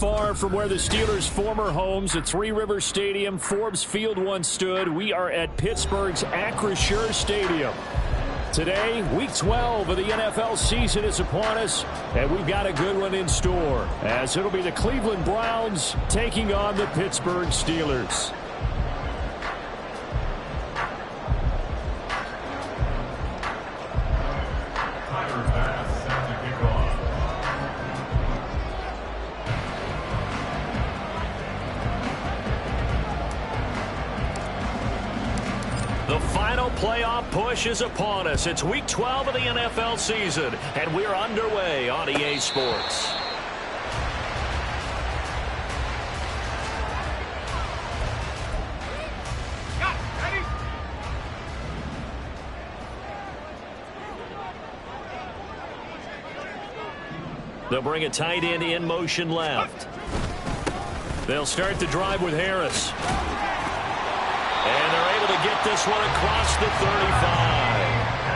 Far from where the Steelers' former homes at Three Rivers Stadium, Forbes Field once stood, we are at Pittsburgh's Acrisure Stadium. Today, Week 12 of the NFL season is upon us, and we've got a good one in store, as it'll be the Cleveland Browns taking on the Pittsburgh Steelers. The final playoff push is upon us. It's Week 12 of the NFL season, and we're underway on EA Sports. They'll bring a tight end in motion left. They'll start the drive with Harris. And they're able to get this one across the 35.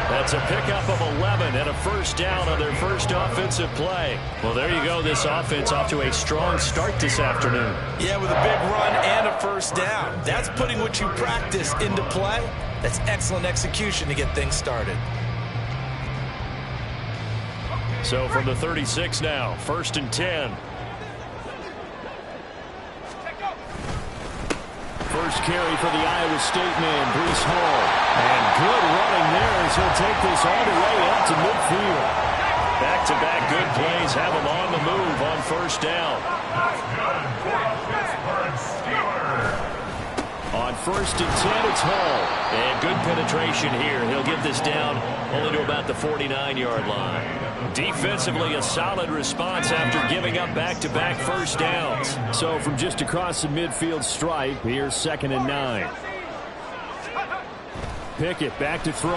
That's a pickup of 11 and a first down on their first offensive play. Well, there you go. This offense off to a strong start this afternoon. Yeah, with a big run and a first down. That's putting what you practice into play. That's excellent execution to get things started. So from the 36 now, 1st and 10. First carry for the Iowa State man, Breece Hall. And good running there as he'll take this all the way up to midfield. Back-to-back good plays have him on the move on first down. On 1st and 10, it's Hall. And good penetration here. He'll get this down only to about the 49-yard line. Defensively, a solid response after giving up back-to-back first downs. So from just across the midfield stripe, here's 2nd and 9. Pickett back to throw.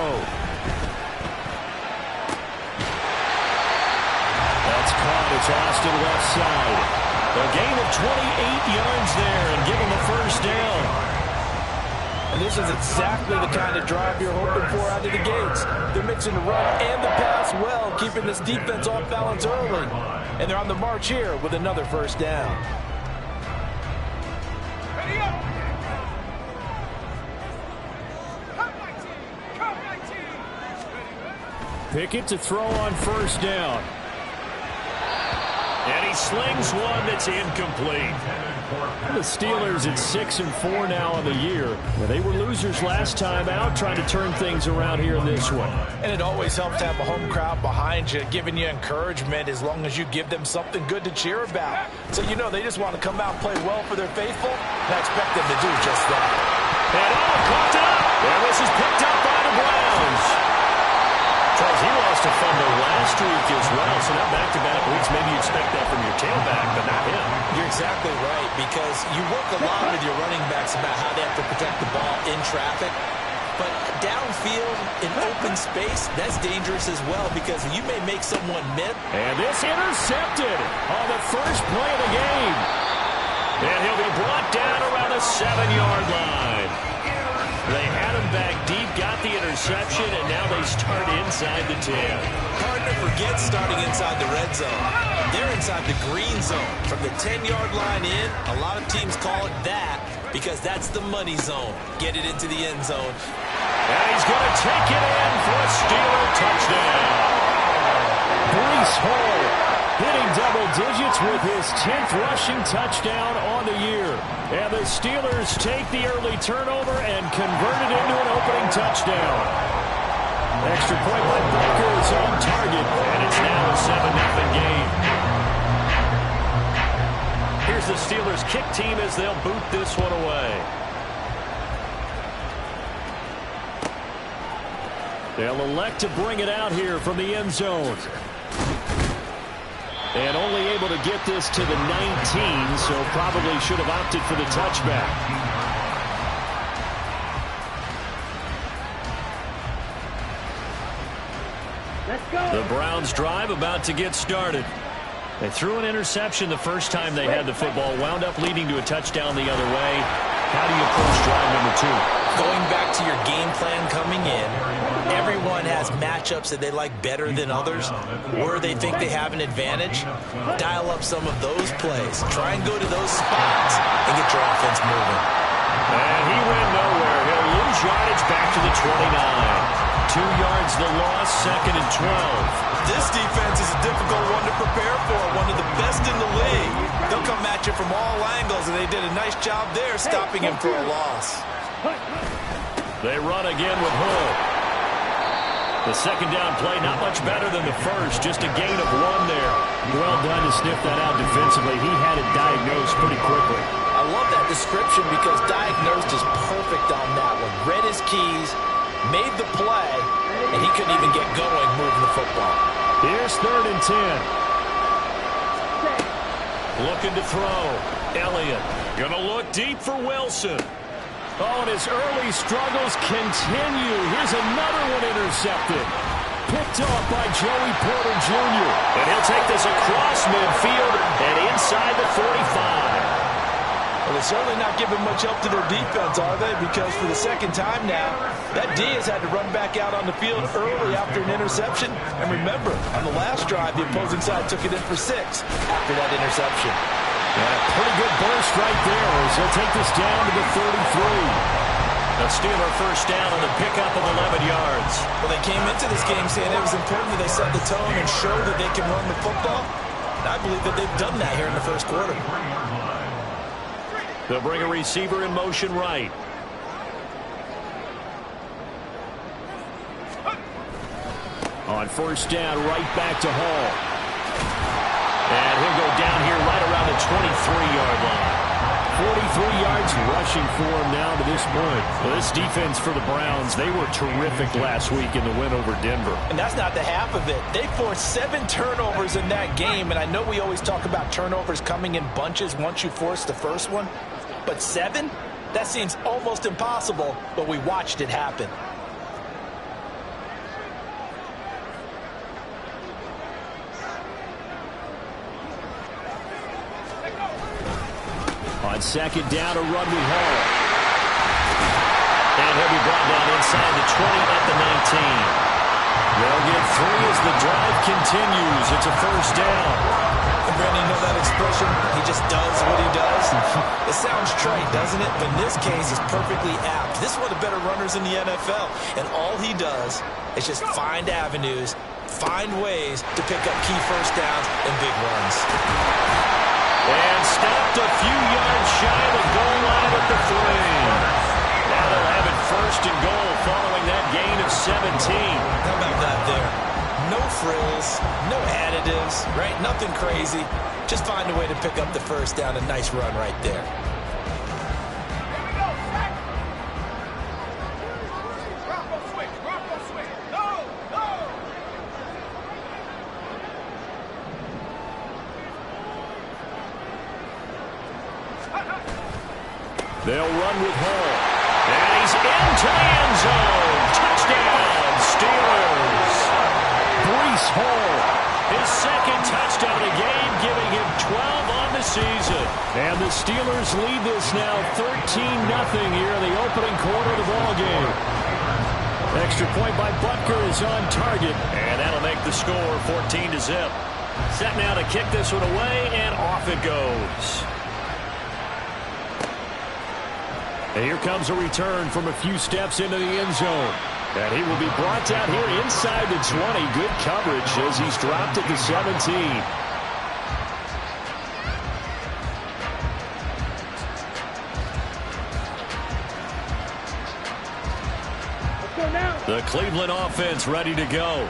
That's caught. It's Austin left side. A gain of 28 yards there and give him a first down. And this is exactly the kind of drive you're hoping for out of the gates. They're mixing the run and the pass well, keeping this defense off balance early. And they're on the march here with another first down. Pickett to throw on first down. And he slings one that's incomplete. The Steelers at 6-4 now on the year. They were losers last time out, trying to turn things around here in this one. And it always helps to have a home crowd behind you, giving you encouragement as long as you give them something good to cheer about. So you know they just want to come out and play well for their faithful, and I expect them to do just that. And caught it up. And this is picked up by the Browns. Charles, he lost a fumble last week as well, so now back-to-back weeks, maybe you expect that from your tailback, but not him. You're exactly right, because you work a lot with your running backs about how they have to protect the ball in traffic. But downfield, in open space, that's dangerous as well, because you may make someone miss. And this intercepted on the first play of the game. And he'll be brought down around the 7-yard line. They had him back deep, got the interception, and now they start inside the 10. Hard to forget starting inside the red zone. They're inside the green zone. From the 10-yard line in, a lot of teams call it that because that's the money zone. Get it into the end zone. And he's going to take it in for a Steeler touchdown. Breece Hall hitting double digits with his 10th rushing touchdown on the year. And the Steelers take the early turnover and convert it into an opening touchdown. Extra point by Baker is on target, and it's now a 7-0 game. Here's the Steelers kick team as they'll boot this one away. They'll elect to bring it out here from the end zone. And only able to get this to the 19, so probably should have opted for the touchback. Let's go. The Browns drive about to get started. They threw an interception the first time they had the football, wound up leading to a touchdown the other way. How do you approach drive number 2? Going back to your game plan coming in, everyone has matchups that they like better than others, or they think they have an advantage. Dial up some of those plays. Try and go to those spots and get your offense moving. And he went nowhere. He'll lose yardage back to the 29. 2 yards the loss, 2nd and 12. This defense is a difficult one to prepare for, one of the best in the league. They'll come at you from all angles, and they did a nice job there stopping him for a loss. They run again with Hull. The second down play, not much better than the first, just a gain of 1 there. Well done to sniff that out defensively. He had it diagnosed pretty quickly. I love that description because diagnosed is perfect on that one. Read his keys, made the play, and he couldn't even get going moving the football. Here's 3rd and 10. Looking to throw. Elliott gonna look deep for Wilson. Oh, and his early struggles continue. Here's another one intercepted. Picked off by Joey Porter Jr. And he'll take this across midfield and inside the 45. Well, they're certainly not giving much help to their defense, are they? Because for the second time now, that D has had to run back out on the field early after an interception. And remember, on the last drive, the opposing side took it in for 6 after that interception. And a pretty good burst right there as they'll take this down to the 33. A Steeler first down on the pickup of 11 yards. Well, they came into this game saying it was important that they set the tone and show that they can run the football. And I believe that they've done that here in the first quarter. They'll bring a receiver in motion right. On first down, right back to Hall. And he'll go down here right around the 23-yard line. 43 yards rushing for him now to this point. Well, this defense for the Browns, they were terrific last week in the win over Denver. And that's not the half of it. They forced 7 turnovers in that game, and I know we always talk about turnovers coming in bunches once you force the first one. But 7? That seems almost impossible, but we watched it happen. On second down, a run with Hall. And he'll be brought down inside the 20 at the 19. They'll get 3 as the drive continues. It's a first down. And Brandon, you know that expression? He just does what he does. It sounds trite, doesn't it? But in this case, it's perfectly apt. This is one of the better runners in the NFL. And all he does is just find avenues, find ways to pick up key first downs and big runs. And stopped a few yards shy of the goal line at the 3. Now they'll have it first and goal following that gain of 17. How about that there? No frills, no additives, right? Nothing crazy. Just find a way to pick up the first down. A nice run right there. They'll run with Hall. And he's into the end zone. Touchdown, Steelers. Breece Hall, his second touchdown of the game, giving him 12 on the season. And the Steelers lead this now 13-0 here in the opening quarter of the ballgame. Extra point by Butker is on target. And that'll make the score 14-0. Set now to kick this one away, and off it goes. And here comes a return from a few steps into the end zone. And he will be brought down here inside the 20. Good coverage as he's dropped at the 17. The Cleveland offense ready to go.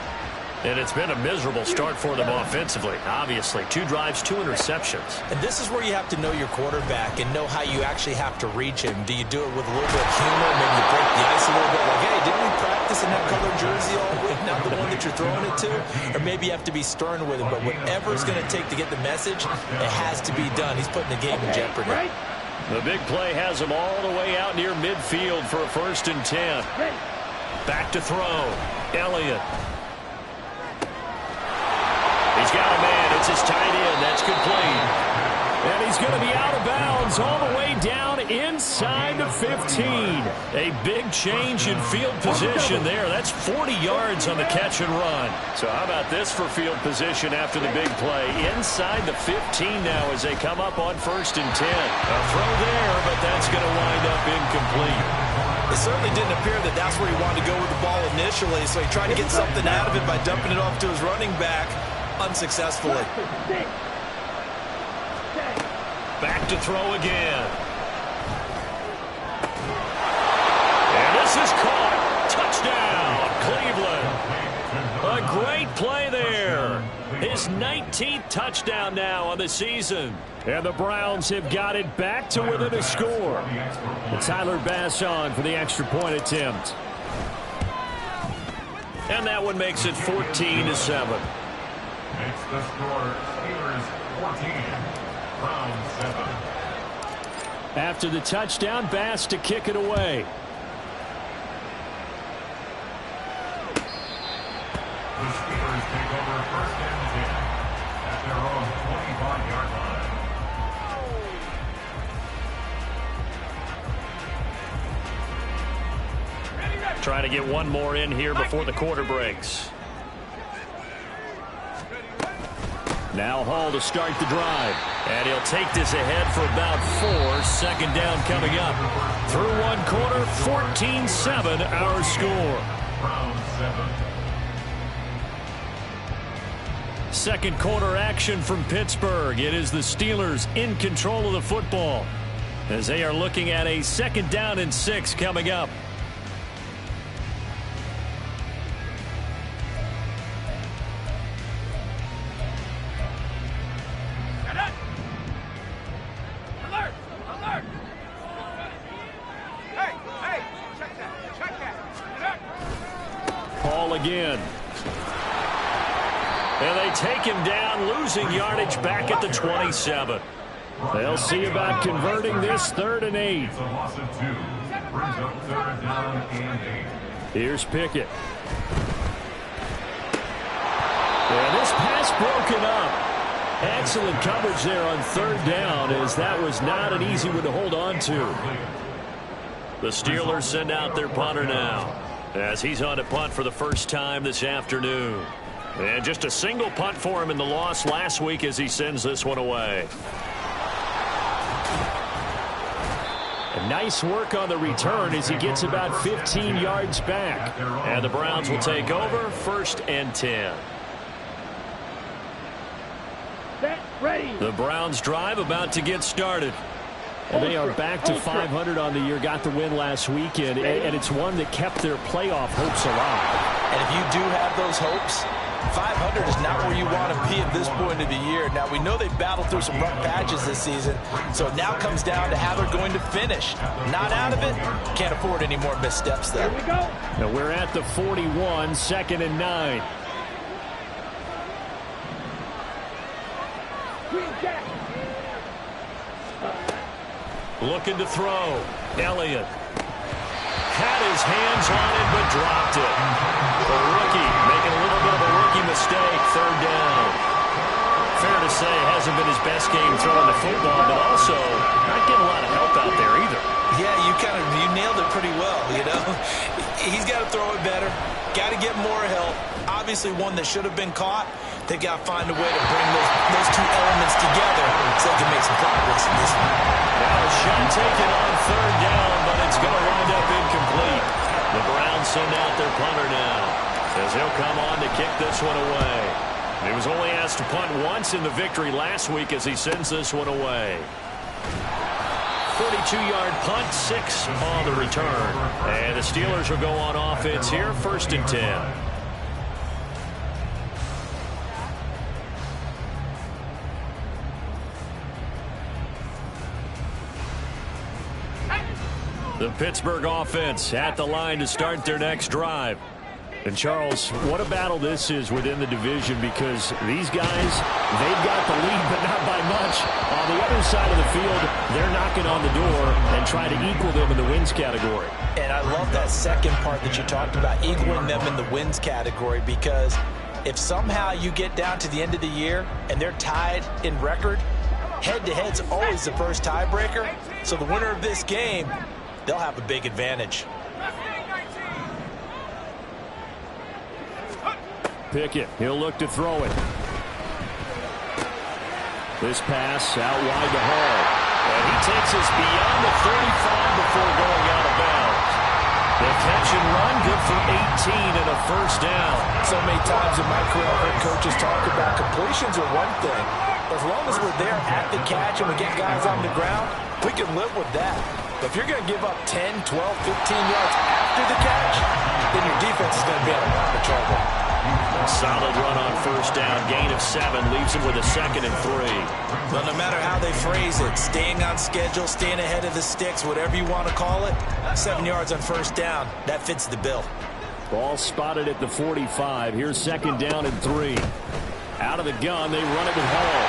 And it's been a miserable start for them offensively. Obviously, 2 drives, 2 interceptions. And this is where you have to know your quarterback and know how you actually have to reach him. Do you do it with a little bit of humor? Maybe you break the ice a little bit. Like, hey, didn't we practice in that colored jersey all week? Not the one that you're throwing it to? Or maybe you have to be stern with him. But whatever it's going to take to get the message, it has to be done. He's putting the game in jeopardy. The big play has him all the way out near midfield for a 1st and 10. Back to throw. Elliott. He's got a man. It's his tight end. That's complete. And he's going to be out of bounds all the way down inside the 15. A big change in field position there. That's 40 yards on the catch and run. So how about this for field position after the big play? Inside the 15 now as they come up on 1st and 10. A throw there, but that's going to wind up incomplete. It certainly didn't appear that that's where he wanted to go with the ball initially, so he tried to get something out of it by dumping it off to his running back unsuccessfully. Back to throw again. And this is caught. Touchdown, Cleveland. A great play there. His 19th touchdown now on the season. And the Browns have got it back to within a score. And Tyler Bass on for the extra point attempt. And that one makes it 14-7. Makes the score Steelers 14. Browns 7. After the touchdown, Bass to kick it away. The Steelers take over 1st and 10 at their own 25-yard line. Trying to get one more in here before the quarter breaks. Now Hall to start the drive. And he'll take this ahead for about 4. Second down coming up. Through one quarter, 14-7 our score. Browns 7. Second quarter action from Pittsburgh. It is the Steelers in control of the football as they are looking at a 2nd down and 6 coming up. Again. And they take him down, losing yardage back at the 27. They'll see about converting this 3rd and 8. It's a loss of 2. Brings up 3rd down and 8. Here's Pickett. And this pass broken up. Excellent coverage there on 3rd down, as that was not an easy one to hold on to. The Steelers send out their punter now, as he's on a punt for the first time this afternoon. And just a single punt for him in the loss last week as he sends this one away. And nice work on the return as he gets about 15 yards back. And the Browns will take over 1st and 10. Set, ready. The Browns drive about to get started. And they are back to 500 on the year, got the win last weekend, and it's one that kept their playoff hopes alive. And if you do have those hopes, 500 is not where you want to be at this point of the year. Now, we know they battled through some rough patches this season, so it now comes down to how they're going to finish. Not out of it, can't afford any more missteps there. Here we go. Now we're at the 41, 2nd and 9. Green jack. Looking to throw. Elliott had his hands on it, but dropped it. The rookie making a little bit of a rookie mistake. 3rd down. Fair to say, hasn't been his best game throwing the football, but also not getting a lot of help out there either. Yeah, you nailed it pretty well, you know. He's got to throw it better. Got to get more help. Obviously one that should have been caught. They got to find a way to bring those two elements together so they can make some progress in this one. Now a shot taken on 3rd down, but it's going to wind up incomplete. The Browns send out their punter now, as he'll come on to kick this one away. He was only asked to punt once in the victory last week as he sends this one away. 42-yard punt, 6 on the return. And the Steelers will go on offense here, 1st and 10. The Pittsburgh offense at the line to start their next drive. And, Charles, what a battle this is within the division, because these guys, they've got the lead, but not by much. On the other side of the field, they're knocking on the door and trying to equal them in the wins category. And I love that second part that you talked about, equaling them in the wins category, because if somehow you get down to the end of the year and they're tied in record, head-to-head's always the first tiebreaker. So the winner of this game, they'll have a big advantage. Pickett, he'll look to throw it. This pass out wide to Hall. And he takes us beyond the 35 before going out of bounds. The catch and run, good for 18 and a first down. So many times in my career, I've heard coaches talk about completions are one thing. As long as we're there at the catch and we get guys on the ground, we can live with that. But if you're going to give up 10, 12, 15 yards after the catch, then your defense is going to be in a lot of trouble. A solid run on first down. Gain of 7 leaves him with a 2nd and 3. Well, no matter how they phrase it, staying on schedule, staying ahead of the sticks, whatever you want to call it, 7 yards on first down, that fits the bill. Ball spotted at the 45. Here's 2nd down and 3. Out of the gun, they run it with Hall.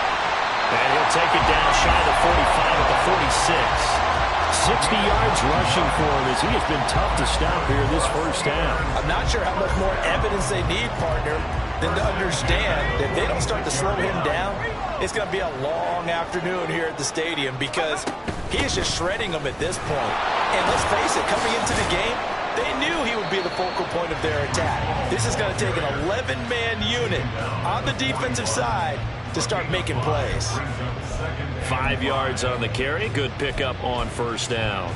And he'll take it down shy of the 45 at the 46. 60 yards rushing for him as he has been tough to stop here this first down. I'm not sure how much more evidence they need, partner, than to understand that if they don't start to slow him down, it's going to be a long afternoon here at the stadium because he is just shredding them at this point. And let's face it, coming into the game, they knew he would be the focal point of their attack. This is going to take an 11-man unit on the defensive side to start making plays. 5 yards on the carry. Good pickup on first down.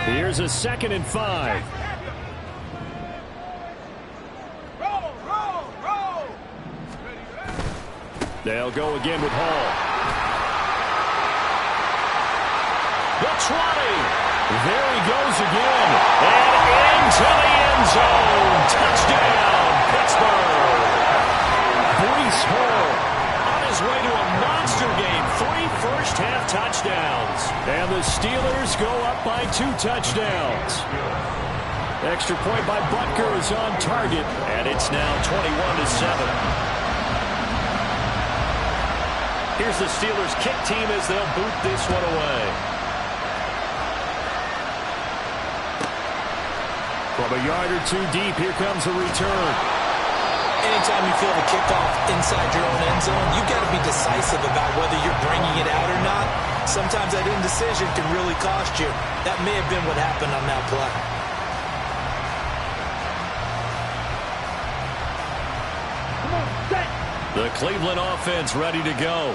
Here's a 2nd and 5. They'll go again with Hall. The 20. There he goes again. And into the end zone. Touchdown, Pittsburgh. Breece Hall on his way to a monster game. 3 first-half touchdowns. And the Steelers go up by 2 touchdowns. Extra point by Butker is on target. And it's now 21-7. Here's the Steelers kick team as they'll boot this one away. From a yard or 2 deep, here comes a return. Anytime you feel the kickoff inside your own end zone, you've got to be decisive about whether you're bringing it out or not. Sometimes that indecision can really cost you. That may have been what happened on that play. The Cleveland offense ready to go.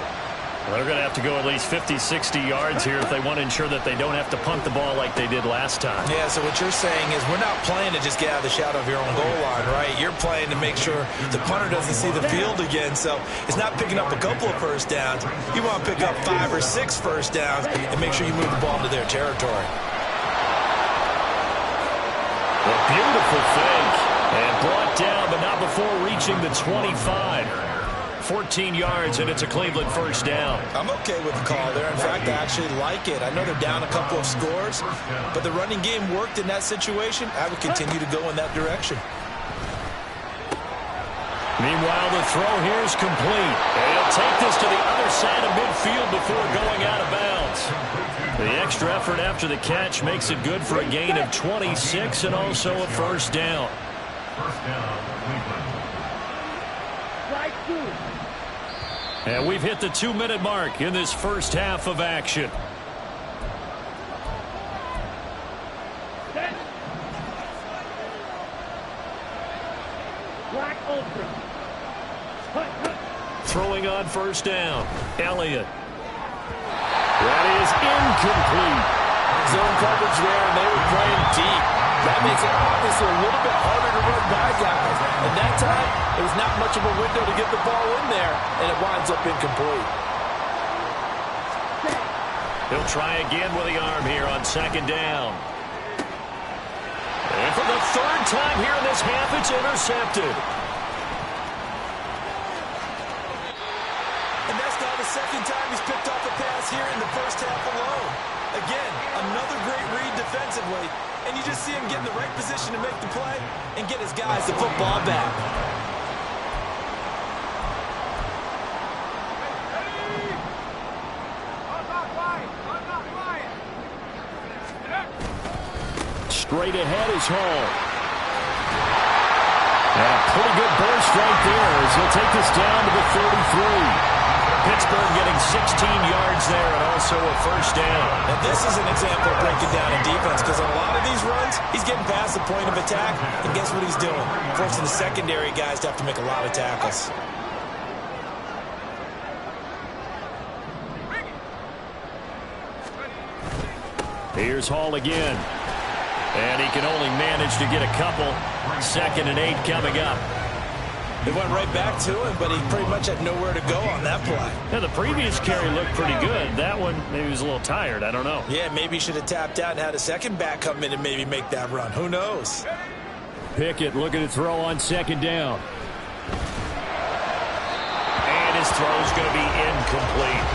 They're going to have to go at least 50, 60 yards here if they want to ensure that they don't have to punt the ball like they did last time. Yeah, so what you're saying is we're not playing to just get out of the shadow of your own goal line, right? You're playing to make sure the punter doesn't see the field again. So it's not picking up a couple of first downs. You want to pick up 5 or 6 first downs and make sure you move the ball into their territory. A beautiful fake. And brought down, but not before reaching the 25. 14 yards, and it's a Cleveland first down. I'm okay with the call there. In fact, I actually like it. I know they're down a couple of scores, but the running game worked in that situation. I would continue to go in that direction. Meanwhile, the throw here is complete. And he'll take this to the other side of midfield before going out of bounds. The extra effort after the catch makes it good for a gain of 26 and also a first down. First down, Cleveland. And we've hit the 2-minute mark in this first half of action. Throwing on first down. Elliott. That is incomplete. Zone coverage there, and they were playing deep. That makes it obviously a little bit harder to run by guys. And that time, it was not much of a window to get the ball in there, and it winds up incomplete. He'll try again with the arm here on 2nd down. And for the 3rd time here in this half, it's intercepted. And that's now the 2nd time he's picked off a pass here in the first half alone. Again, another great read defensively, and you just see him get in the right position to make the play and get his guys the football back. Straight ahead is Hall. And a pretty good burst right there as he'll take this down to the 33. Pittsburgh getting 16 yards there and also a first down. And this is an example of breaking down in defense because on a lot of these runs, he's getting past the point of attack, and guess what he's doing? Forcing the secondary guys to have to make a lot of tackles. Here's Hall again. And he can only manage to get a couple. 2nd and 8 coming up. They went right back to him, but he pretty much had nowhere to go on that play. Yeah, the previous carry looked pretty good. That one, maybe he was a little tired. I don't know. Yeah, maybe he should have tapped out and had a second back come in and maybe make that run. Who knows? Pickett looking to throw on 2nd down. And his throw's going to be incomplete.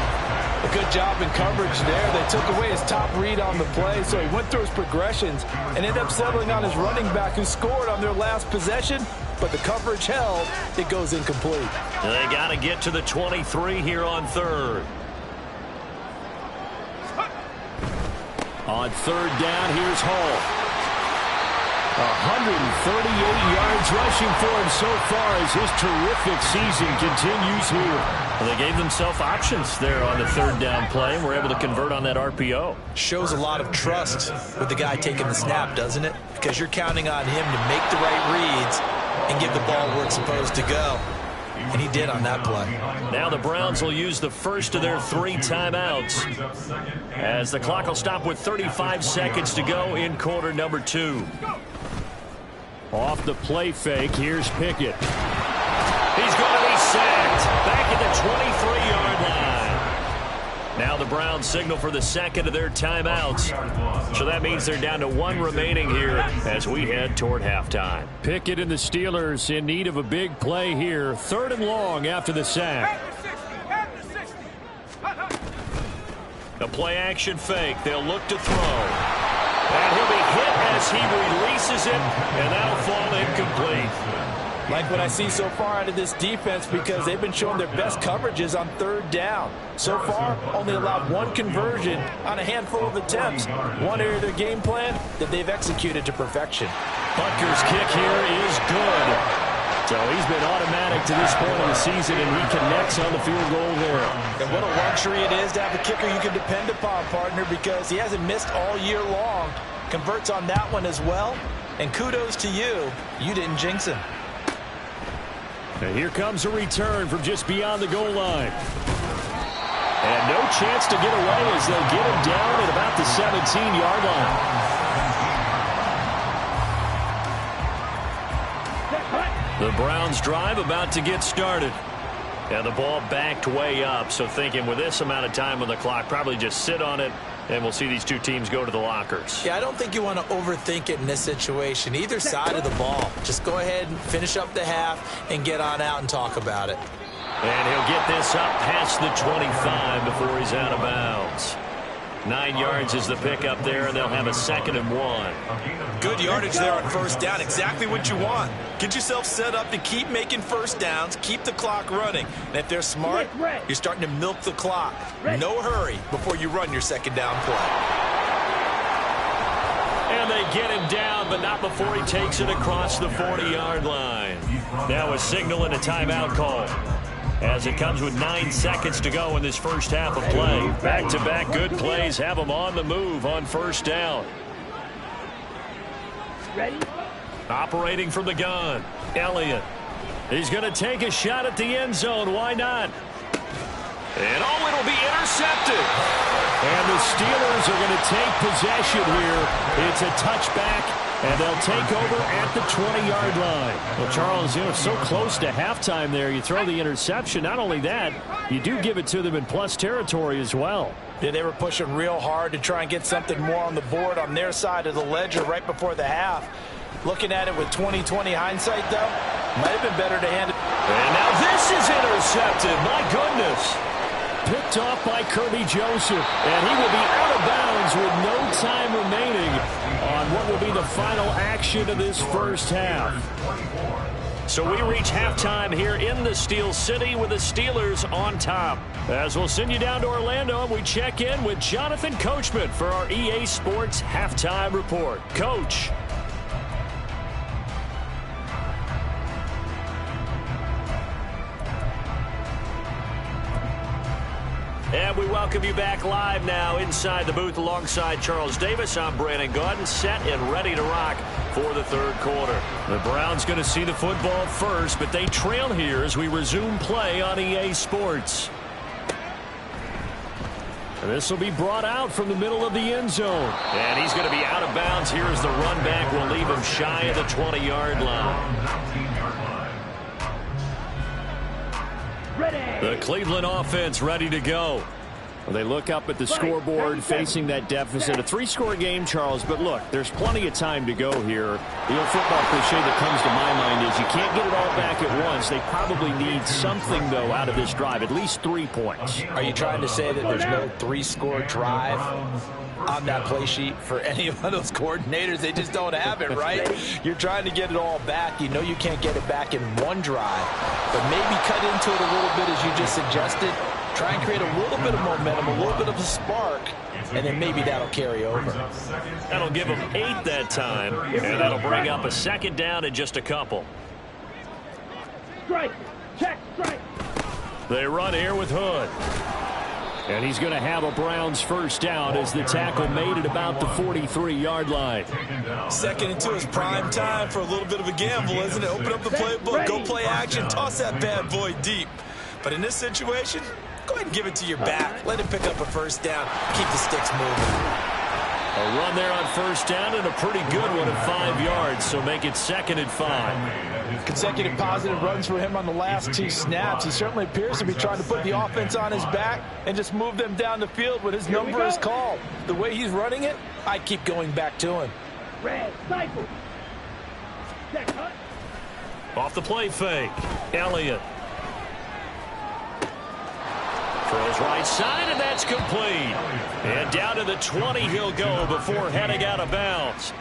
A good job in coverage there. They took away his top read on the play, so he went through his progressions and ended up settling on his running back who scored on their last possession, but the coverage held. It goes incomplete. They got to get to the 23 here on 3rd. On 3rd down, here's Hall. 138 yards rushing for him so far as his terrific season continues here. Well, they gave themselves options there on the 3rd down play and were able to convert on that RPO. Shows a lot of trust with the guy taking the snap, doesn't it? Because you're counting on him to make the right reads and give the ball where it's supposed to go. And he did on that play. Now the Browns will use the first of their 3 timeouts as the clock will stop with 35 seconds to go in quarter number 2. Off the play fake, here's Pickett. He's going to be sacked back at the 23-yard line. Now the Browns signal for the 2nd of their timeouts. So that means they're down to 1 remaining here as we head toward halftime. Pickett and the Steelers in need of a big play here. 3rd and long after the sack. A play action fake. They'll look to throw. And he'll be hit as he releases it, and that'll fall incomplete. Like what I see so far out of this defense because they've been showing their best coverages on 3rd down. So far, only allowed 1 conversion on a handful of attempts. One area of their game plan that they've executed to perfection. Butker's kick here is good. So he's been automatic to this point of the season, and he connects on the field goal there. And what a luxury it is to have a kicker you can depend upon, partner, because he hasn't missed all year long. Converts on that one as well. And kudos to you. You didn't jinx him. And here comes a return from just beyond the goal line. And no chance to get away as they'll get him down at about the 17-yard line. The Browns drive about to get started. And the ball backed way up, so thinking with this amount of time on the clock, probably just sit on it, and we'll see these two teams go to the lockers. Yeah, I don't think you want to overthink it in this situation. Either side of the ball. Just go ahead and finish up the half and get on out and talk about it. And he'll get this up past the 25 before he's out of bounds. 9 yards is the pickup there, and they'll have a 2nd and 1. Good yardage there on 1st down. Exactly what you want. Get yourself set up to keep making 1st downs, keep the clock running. And if they're smart, you're starting to milk the clock. No hurry before you run your 2nd down play. And they get him down, but not before he takes it across the 40-yard line. Now a signal and a timeout call, as it comes with 9 seconds to go in this first half of play. Back-to-back good plays have them on the move on 1st down. Ready? Operating from the gun, Elliott. He's going to take a shot at the end zone. Why not? And it'll be intercepted. And the Steelers are going to take possession here. It's a touchback. And they'll take over at the 20-yard line. Well, Charles, so close to halftime there. You throw the interception. Not only that, you do give it to them in plus territory as well. Yeah, they were pushing real hard to try and get something more on the board on their side of the ledger right before the half. Looking at it with 20/20 hindsight, though, might have been better to hand it. And now this is intercepted. My goodness. Picked off by Kirby Joseph, and he will be out of bounds with no time remaining on what will be the final action of this first half. So we reach halftime here in the Steel City with the Steelers on top. As we'll send you down to Orlando, and we check in with Jonathan Coachman for our EA Sports Halftime Report. Coach. And we welcome you back live now inside the booth alongside Charles Davis. I'm Brandon Gaudin, set and ready to rock for the third quarter. The Browns going to see the football first, but they trail here as we resume play on EA Sports. And this will be brought out from the middle of the end zone. And he's going to be out of bounds here as the run back will leave him shy of the 20-yard line. The Cleveland offense ready to go. Well, they look up at the scoreboard facing that deficit. A 3-score game, Charles, but look, there's plenty of time to go here. The old football cliche that comes to my mind is you can't get it all back at once. They probably need something, though, out of this drive, at least 3 points. Are you trying to say that there's no 3-score drive on that play sheet for any of those coordinators? They just don't have it, right? You're trying to get it all back. You know you can't get it back in one drive, but maybe cut into it a little bit as you just suggested. Try and create a little bit of momentum, a little bit of a spark, and then maybe that'll carry over. That'll give them 8 that time, and that'll bring up a second down in just a couple. Strike. Check. Strike. They run here with Hood. And he's going to have a Browns first down as the tackle made at about the 43-yard line. 2nd and 2 is prime time for a little bit of a gamble, isn't it? Open up the playbook, go play action, toss that bad boy deep. But in this situation, go ahead and give it to your back. Let him pick up a first down. Keep the sticks moving. A run there on first down and a pretty good one at 5 yards, so make it 2nd and 5. Consecutive positive runs for him on the last 2 snaps. He certainly appears to be trying to put the offense on his back and just move them down the field when his number is called. The way he's running it, I keep going back to him. Red cycle. Check. Hut. Off the play fake. Elliott. Throws right side, and that's complete. And down to the 20 he'll go before heading out of bounds.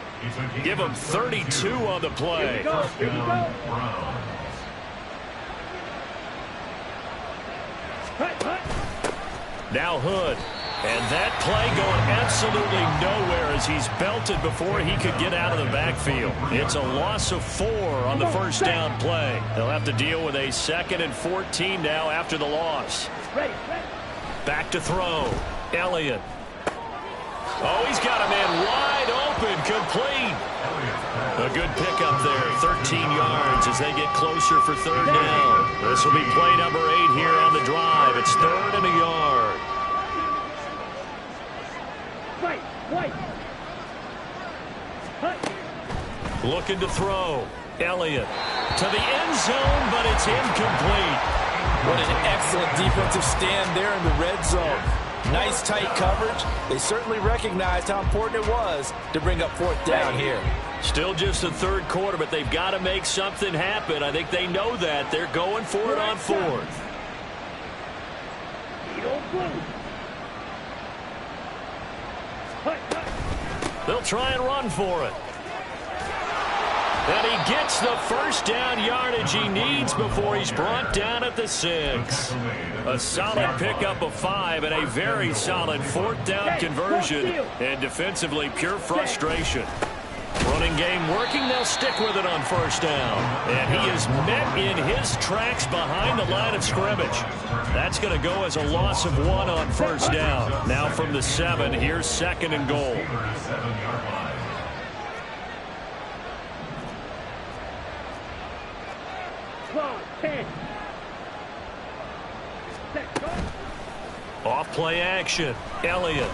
Give him 32 on the play. Here we go. Now Hood. And that play going absolutely nowhere as he's belted before he could get out of the backfield. It's a loss of 4 on the first down play. They'll have to deal with a 2nd and 14 now after the loss. Back to throw. Elliott. Oh, he's got a man wide open, complete. A good pickup there, 13 yards as they get closer for 3rd down. This will be play number 8 here on the drive. It's 3rd and a yard. Looking to throw. Elliott to the end zone, but it's incomplete. What an excellent defensive stand there in the red zone. Nice tight coverage. They certainly recognized how important it was to bring up 4th down here. Still just the 3rd quarter, but they've got to make something happen. I think they know that. They're going for it on 4th. They'll try and run for it. And he gets the first down yardage he needs before he's brought down at the 6. A solid pickup of 5 and a very solid 4th down conversion. And defensively, pure frustration. Running game working, they'll stick with it on first down. And he is met in his tracks behind the line of scrimmage. That's going to go as a loss of 1 on first down. Now from the 7, here's 2nd and goal. Off play action. Elliott.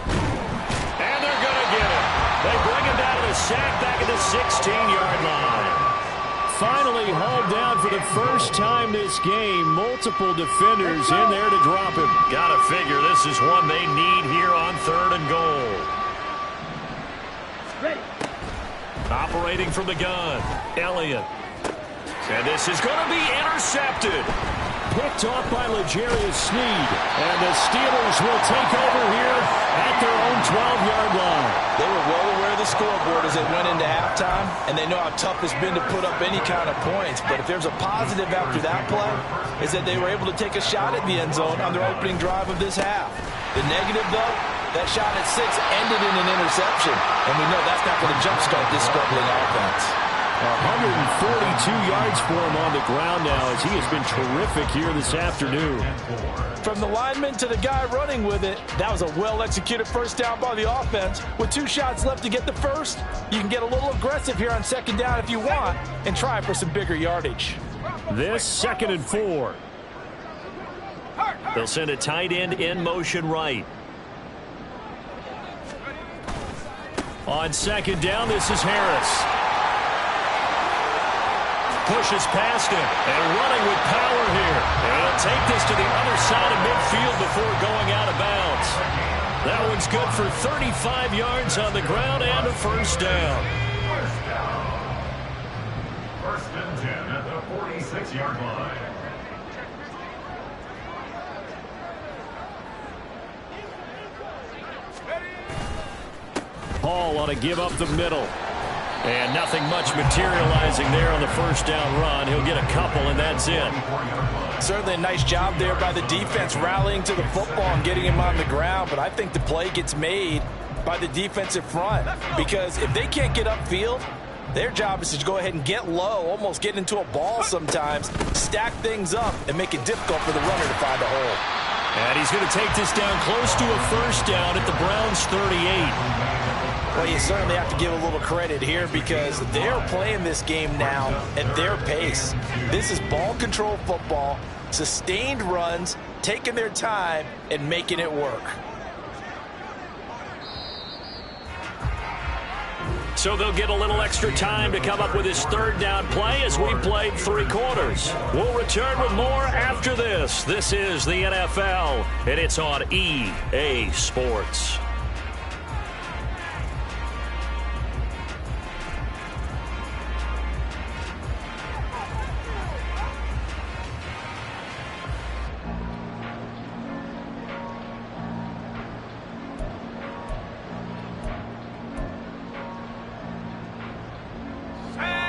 And they're going to get it. They bring him down to the sack back at the 16-yard line. Finally hauled down for the first time this game. Multiple defenders in there to drop him. Got to figure this is one they need here on 3rd and goal. Ready. Operating from the gun. Elliott. And this is going to be intercepted. Picked off by L'Jarius Sneed. And the Steelers will take over here at their own 12-yard line. They were well aware of the scoreboard as they went into halftime, and they know how tough it's been to put up any kind of points. But if there's a positive after that play, is that they were able to take a shot at the end zone on their opening drive of this half. The negative, though, that shot at 6 ended in an interception. And we know that's not going to jumpstart this struggling offense. 142 yards for him on the ground now, as he has been terrific here this afternoon. From the lineman to the guy running with it, that was a well-executed first down by the offense. With 2 shots left to get the first, you can get a little aggressive here on second down if you want and try for some bigger yardage. This 2nd and 4. They'll send a tight end in motion right. On second down, this is Harris. Pushes past him and running with power here. And he'll take this to the other side of midfield before going out of bounds. That one's good for 35 yards on the ground and a first down. First and 10 at the 46-yard line. Hall on a give up the middle. And nothing much materializing there on the first down run. He'll get a couple, and that's it. Certainly a nice job there by the defense rallying to the football and getting him on the ground. But I think the play gets made by the defensive front, because if they can't get upfield, their job is to go ahead and get low, almost get into a ball sometimes, stack things up, and make it difficult for the runner to find a hole. And he's going to take this down close to a first down at the Browns' 38. Well, you certainly have to give a little credit here, because they're playing this game now at their pace. This is ball control football, sustained runs, taking their time, and making it work. So they'll get a little extra time to come up with his third down play as we played 3 quarters. We'll return with more after this. This is the NFL, and it's on EA Sports.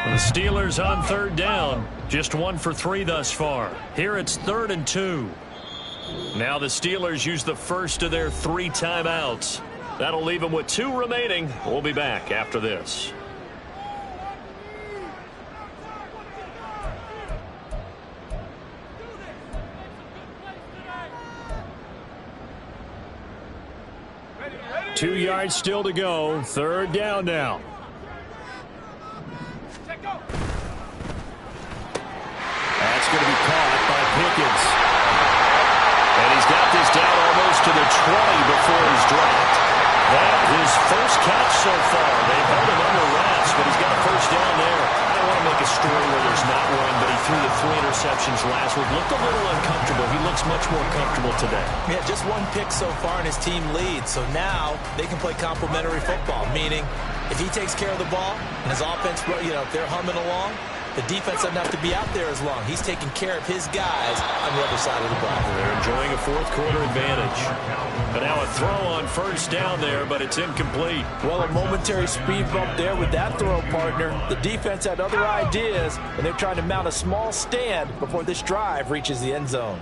The Steelers on third down. Just 1 for 3 thus far. Here it's 3rd and 2. Now the Steelers use the first of their 3 timeouts. That'll leave them with 2 remaining. We'll be back after this. Two yards still to go. 3rd down now. That's going to be caught by Pickens. And he's got this down almost to the 20 before he's dropped. That his first catch so far. They've held him under wraps, but he's got a first down there. I don't want to make a story where there's not one, but he threw the 3 interceptions last week. Looked a little uncomfortable. He looks much more comfortable today. Yeah, just 1 pick so far and his team leads. So now they can play complementary football, meaning if he takes care of the ball and his offense, if they're humming along, the defense doesn't have to be out there as long. He's taking care of his guys on the other side of the ball. They're enjoying a 4th quarter advantage. But now a throw on first down there, but it's incomplete. Well, a momentary speed bump there with that throw, partner. The defense had other ideas, and they're trying to mount a small stand before this drive reaches the end zone.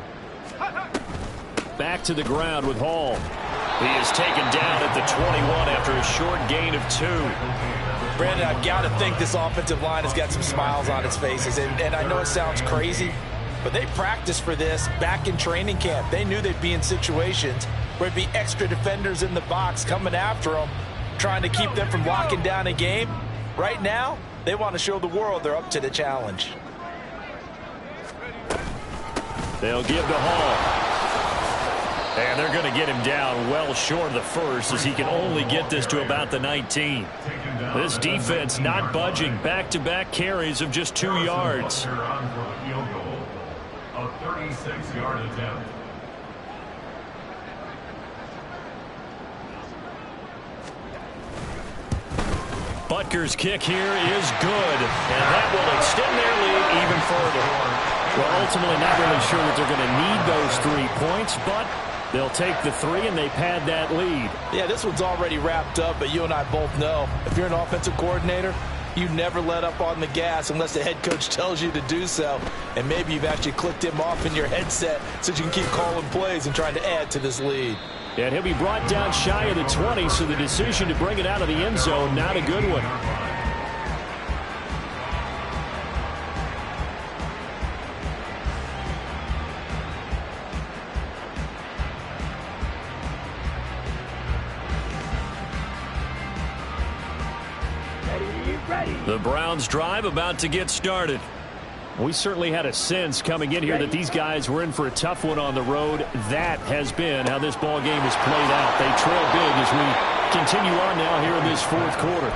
Back to the ground with Hall. He is taken down at the 21 after a short gain of 2. Brandon, I've got to think this offensive line has got some smiles on its faces. And I know it sounds crazy, but they practiced for this back in training camp. They knew they'd be in situations where there'd be extra defenders in the box coming after them, trying to keep them from locking down a game. Right now, they want to show the world they're up to the challenge. They'll give to Hall. And they're going to get him down well short of the first, as he can only get this to about the 19. This defense not budging. Back-to-back carries of just 2 yards. A 36-yard attempt. Butker's kick here is good, and that will extend their lead even further. Well, ultimately not really sure that they're going to need those 3 points, but they'll take the 3 and they pad that lead. Yeah, this one's already wrapped up, but you and I both know if you're an offensive coordinator, you never let up on the gas unless the head coach tells you to do so. And maybe you've actually clicked him off in your headset so you can keep calling plays and trying to add to this lead. And he'll be brought down shy of the 20, so the decision to bring it out of the end zone, not a good one. The Browns drive about to get started. We certainly had a sense coming in here that these guys were in for a tough one on the road. That has been how this ball game has played out. They trail big as we continue on now here in this fourth quarter.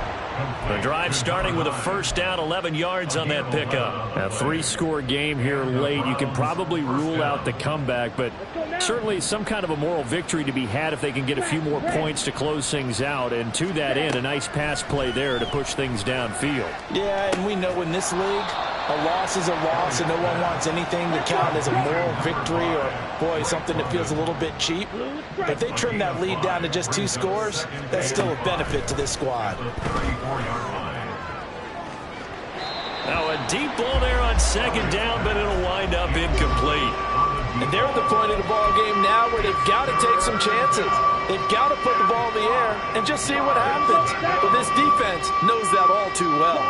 The drive starting with a first down, 11 yards on that pickup. A 3-score game here late. You can probably rule out the comeback, but certainly some kind of a moral victory to be had if they can get a few more points to close things out. And to that end, a nice pass play there to push things downfield. Yeah, and we know in this league, a loss is a loss, and no one wants anything to count as a moral victory or, boy, something that feels a little bit cheap. But if they trim that lead down to just 2 scores, that's still a benefit to this squad. Now a deep ball there on second down, but it'll wind up incomplete. And they're at the point of the ball game now where they've got to take some chances. They've got to put the ball in the air and just see what happens. But this defense knows that all too well.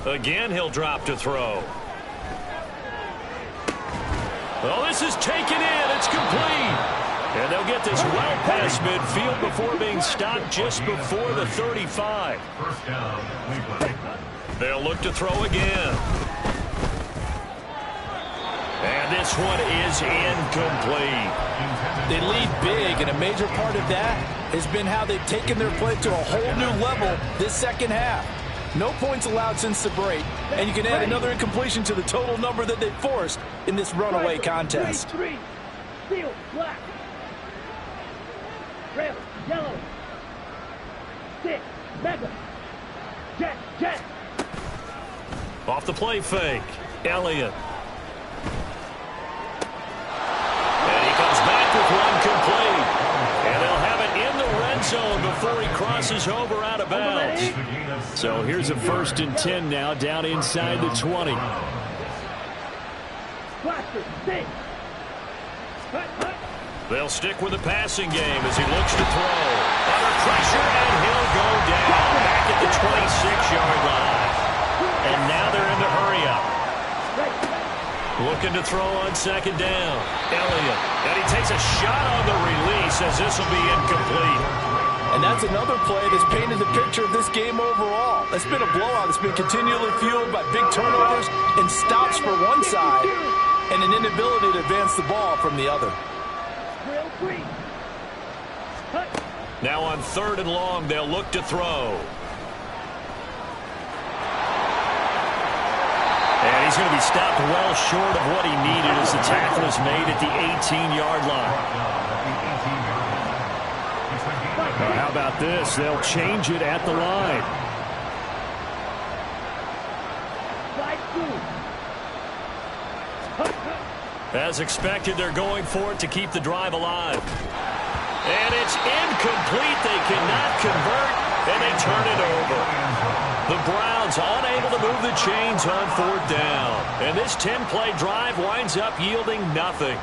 Again, he'll drop to throw. Oh, this is taken in. It's complete. And they'll get this well past midfield before being stopped just before the 35. They'll look to throw again. And this one is incomplete. They lead big, and a major part of that has been how they've taken their play to a whole new level this second half. No points allowed since the break, and you can add another incompletion to the total number that they've forced in this runaway contest. 3, steel, black. Red, yellow. 6, mega. Jet. Off the play fake. Elliott. And he comes back with one complete. And they'll have it in the red zone before he crosses over out of bounds. So here's a 1st and 10 now, down inside the 20. Blaster, stay. Hut. They'll stick with the passing game as he looks to throw. Under pressure, and he'll go down back at the 26-yard line. And now they're in the hurry-up. Looking to throw on second down. Elliott. And he takes a shot on the release as this will be incomplete. And that's another play that's painted the picture of this game overall. It's been a blowout. It's been continually fueled by big turnovers and stops for one side and an inability to advance the ball from the other. Now on 3rd and long, they'll look to throw. And he's going to be stopped well short of what he needed as the tackle is made at the 18-yard line. How about this? They'll change it at the line. As expected, they're going for it to keep the drive alive. And it's incomplete. They cannot convert, and they turn it over. The Browns unable to move the chains on 4th down. And this 10-play drive winds up yielding nothing.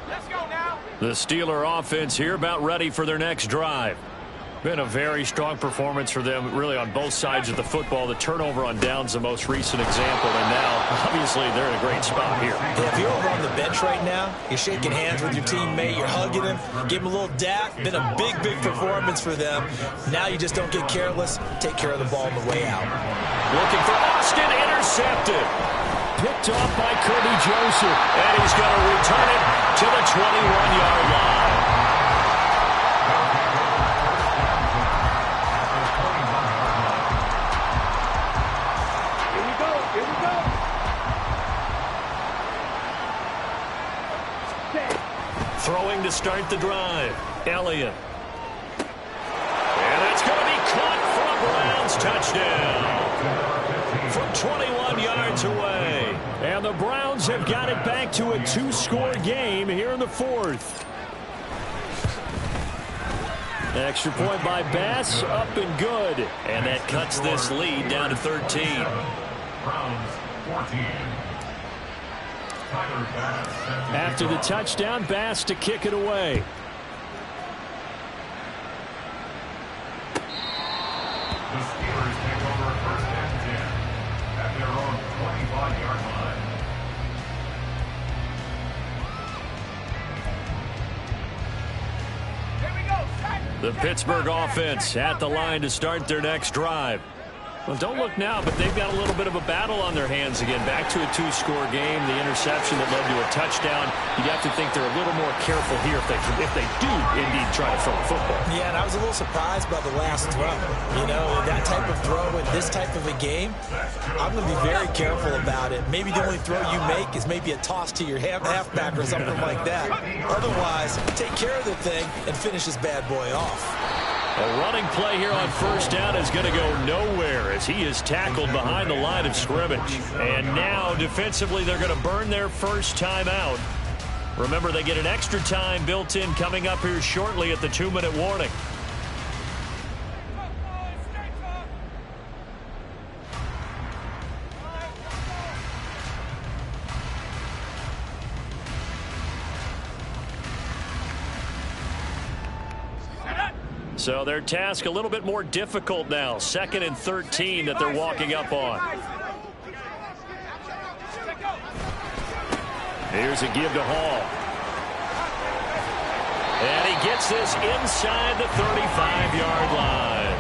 Let's go now. The Steeler offense here about ready for their next drive. Been a very strong performance for them, really, on both sides of the football. The turnover on downs the most recent example, and now, obviously, they're in a great spot here. Yeah, if you're over on the bench right now, you're shaking hands with your teammate, you're hugging him, give him a little dap. Been a big performance for them. Now you just don't get careless. Take care of the ball on the way out. Looking for Austin, intercepted. Picked off by Kirby Joseph, and he's going to return it to the 21-yard line. Throwing to start the drive. Elliott. And that's going to be caught for a Browns touchdown. From 21 yards away. And the Browns have got it back to a 2-score game here in the 4th. Extra point by Bass, up and good. And that cuts this lead down to 13. Browns 14. After the touchdown, Bass to kick it away. The Steelers take over 1st and 10 at their own 25-yard line. The Pittsburgh offense at the line to start their next drive. Well, don't look now, but they've got a little bit of a battle on their hands again. Back to a 2-score game, the interception that led to a touchdown. You'd have to think they're a little more careful here if they do indeed try to throw a football. Yeah, and I was a little surprised by the last throw. You know, that type of throw in this type of a game, I'm going to be very careful about it. Maybe the only throw you make is maybe a toss to your halfback or something like that. Otherwise, take care of the thing and finish this bad boy off. A running play here on first down is going to go nowhere as he is tackled behind the line of scrimmage. And now, defensively, they're going to burn their first time out. Remember, they get an extra time built in coming up here shortly at the 2-minute warning. So their task a little bit more difficult now. 2nd and 13 that they're walking up on. Here's a give to Hall. And he gets this inside the 35-yard line.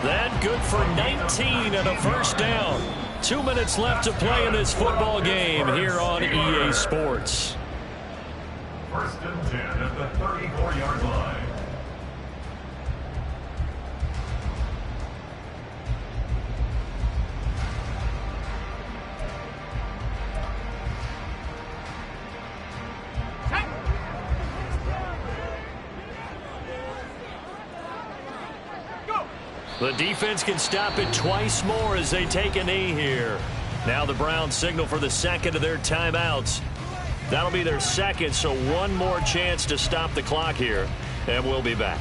That good for 19 and a first down. 2 minutes left to play in this football game here on EA Sports. 1st and 10 at the 34-yard line. The defense can stop it twice more as they take a knee here. Now the Browns signal for the second of their timeouts. That'll be their second, so one more chance to stop the clock here, and we'll be back.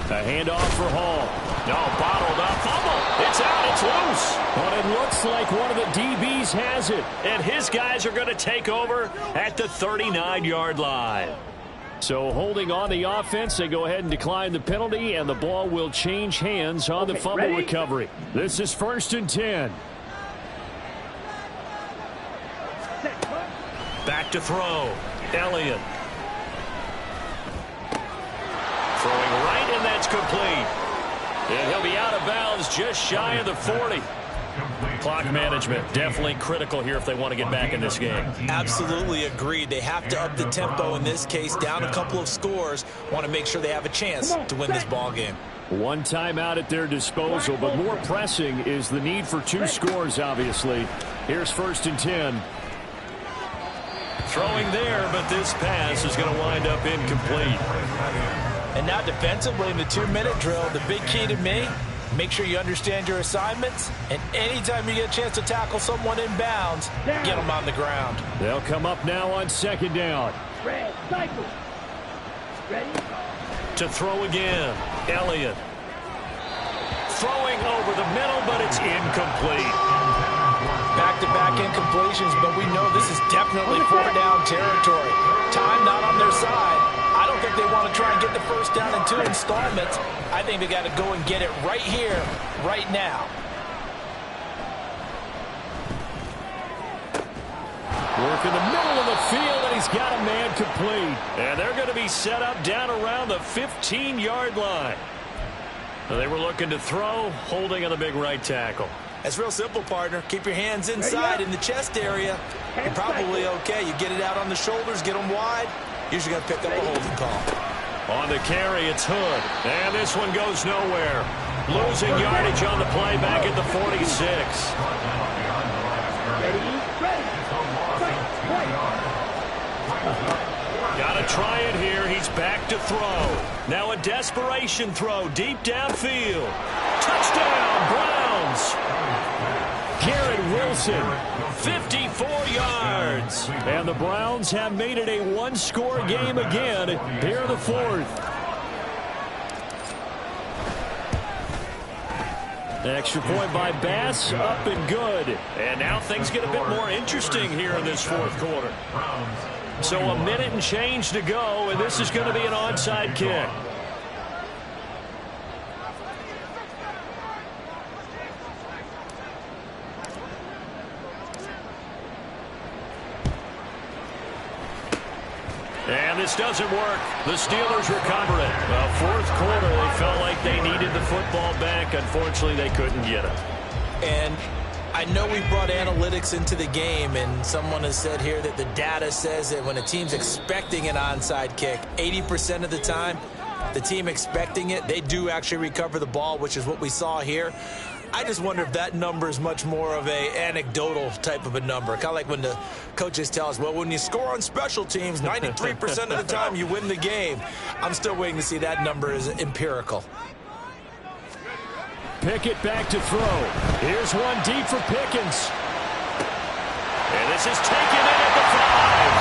A handoff for Hall. No, bottled up. Fumble. It's out. It's loose. But it looks like one of the DBs has it. And his guys are going to take over at the 39-yard line. So holding on the offense, they go ahead and decline the penalty, and the ball will change hands on the fumble recovery. This is 1st and 10. Back to throw. Elliott. Throwing right, and that's complete. And he'll be out of bounds just shy of the 40. Clock management definitely critical here if they want to get back in this game. Absolutely agreed. They have to up the tempo in this case, down a couple of scores. Want to make sure they have a chance to win this ball game. One timeout at their disposal, but more pressing is the need for 2 scores, obviously. Here's 1st and 10. Throwing there, but this pass is going to wind up incomplete. And now defensively in the 2-minute drill, the big key to me, make sure you understand your assignments, and anytime you get a chance to tackle someone in bounds, get them on the ground. They'll come up now on 2nd down. Red, cycle. Ready? To throw again. Elliott. Throwing over the middle, but it's incomplete. Back-to-back incompletions, but we know this is definitely 4-down territory. Time not on their side. I don't think they want to try and get the first down in 2 installments. I think they got to go and get it right here, right now. Work in the middle of the field, and he's got a man complete. And they're going to be set up down around the 15-yard line. They were looking to throw, holding on the big right tackle. It's real simple, partner. Keep your hands inside in the chest area. You're probably okay. You get it out on the shoulders, get them wide. Usually got to pick up a holding call. On the carry, it's Hood. And this one goes nowhere. Losing yardage on the play back at the 46. Got to try it here. He's back to throw. Now a desperation throw deep downfield. Touchdown, Browns. Garrett Wilson, 54 yards. And the Browns have made it a 1-score game again here in the 4th. Extra point by Bass, up and good. And now things get a bit more interesting here in this 4th quarter. So a minute and change to go, and this is going to be an onside kick. this doesn't work. The Steelers recover it. Well, fourth quarter, they felt like they needed the football back. Unfortunately, they couldn't get it. And I know we brought analytics into the game, and someone has said here that the data says that when a team's expecting an onside kick, 80% of the time, the team expecting it, they do actually recover the ball, which is what we saw here. I just wonder if that number is much more of a anecdotal type of a number. Kind of like when the coaches tell us, well, when you score on special teams, 93% of the time you win the game. I'm still waiting to see that number is empirical. Pickett back to throw. Here's one deep for Pickens. And this is taken in at the 5.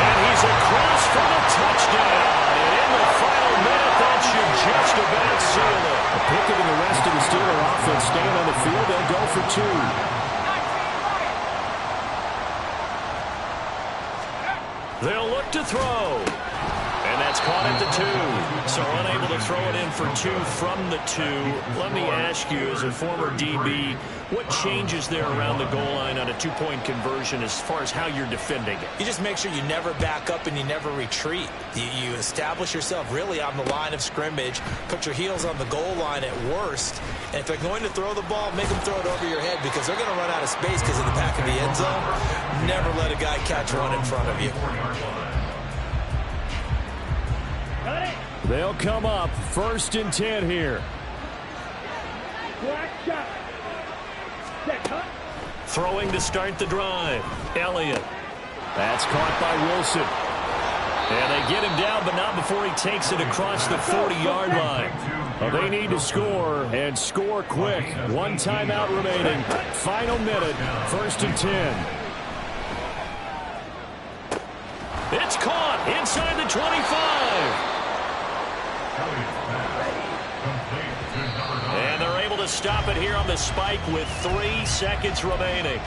And he's across for the touchdown. And in the final minute, that should just about seal it. Pickett and the rest of the Steeler offense staying on the field. They'll go for 2. They'll look to throw. And that's caught at the 2. So unable to throw it in for 2 from the 2. Let me ask you, as a former DB, what changes there around the goal line on a 2-point conversion as far as how you're defending it? You just make sure you never back up and you never retreat. You establish yourself really on the line of scrimmage, put your heels on the goal line at worst, and if they're going to throw the ball, make them throw it over your head because they're going to run out of space because of the back of the end zone. Never let a guy catch one in front of you. They'll come up 1st and 10 here. Black shot. Set, huh? Throwing to start the drive. Elliott. That's caught by Wilson. And they get him down, but not before he takes it across the 40-yard line. Well, they need to score, and score quick. 1 timeout remaining. Final minute, 1st and 10. It's caught inside the 25. And they're able to stop it here on the spike with 3 seconds remaining.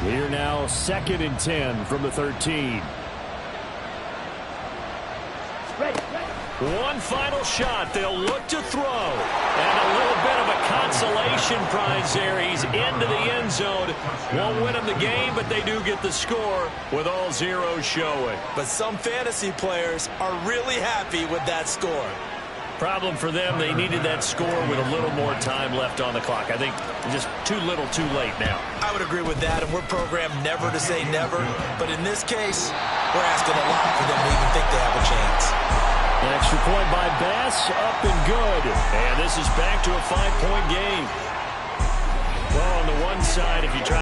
Here now, 2nd and 10 from the 13. One final shot. They'll look to throw. And a little bit of a consolation prize there. He's into the end zone. Won't win him the game, but they do get the score with all zeros showing. But some fantasy players are really happy with that score. Problem for them, they needed that score with a little more time left on the clock. I think just too little too late now. I would agree with that, and we're programmed never to say never. But in this case, we're asking a lot for them to even think they have a chance. An extra point by Bass, up and good. And this is back to a 5-point game. Well, on the one side, if you try